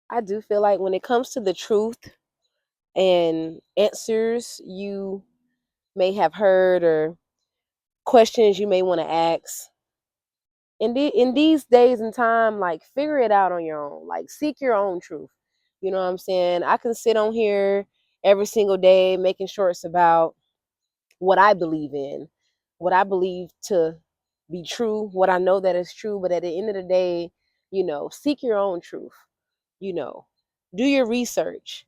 I do feel like when it comes to the truth and answers you may have heard or questions you may want to ask, in these days and time, like figure it out on your own. Like seek your own truth. You know what I'm saying? I can sit on here every single day making shorts about what I believe in, what I believe to be true, what I know that is true. But at the end of the day, seek your own truth. You know, do your research.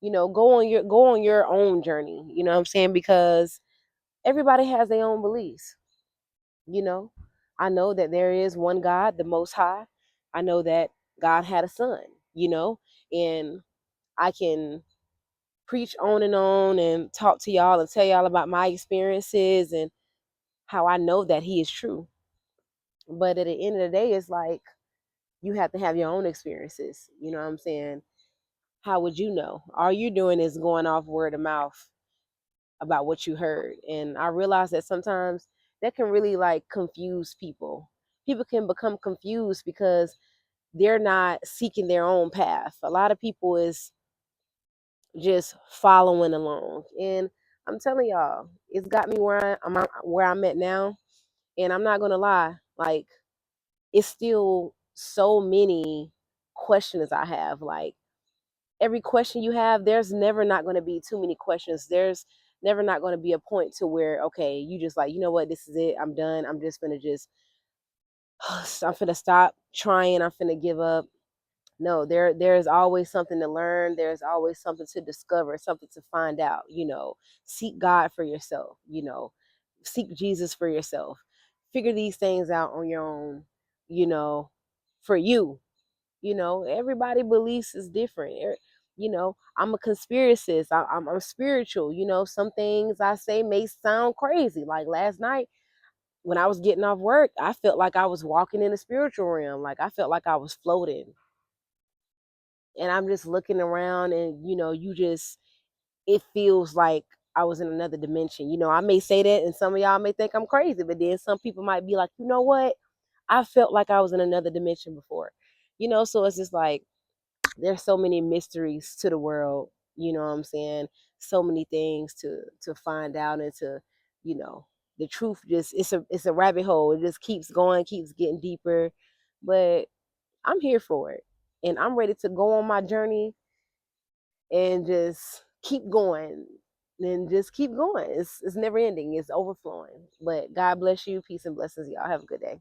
Go on your own journey. You know what I'm saying? Because everybody has their own beliefs. You know, I know that there is one God, the Most High. I know that God had a son. You know, and I can preach on and talk to y'all and tell y'all about my experiences and how I know that he is true. But at the end of the day, it's like you have to have your own experiences. You know what I'm saying? How would you know? All you're doing is going off word of mouth about what you heard. And I realize that sometimes that can really like confuse people. People can become confused because they're not seeking their own path. A lot of people is just following along. And I'm telling y'all, it's got me where I'm at now. And I'm not gonna lie, like it's still so many questions I have. Like every question you have, there's never not going to be too many questions. There's never not going to be a point to where, okay, you just like, you know what, this is it. I'm done. I'm just gonna just, I'm gonna stop trying. I'm gonna give up. No, there's always something to learn. There's always something to discover, something to find out. Seek God for yourself. Seek Jesus for yourself. Figure these things out on your own. You know, for you. Everybody beliefs is different. I'm a conspiracist. I'm spiritual. Some things I say may sound crazy. Like last night when I was getting off work, I felt like I was walking in the spiritual realm. Like I felt like I was floating. And I'm just looking around and it feels like I was in another dimension. I may say that and some of y'all may think I'm crazy, but then some people might be like, you know what? I felt like I was in another dimension before. So it's just like there's so many mysteries to the world, you know what I'm saying? So many things to find out and to, you know, the truth just it's a rabbit hole. It just keeps going, keeps getting deeper. But I'm here for it. And I'm ready to go on my journey and just keep going and just keep going. It's never ending. It's overflowing. But God bless you. Peace and blessings, y'all. Have a good day.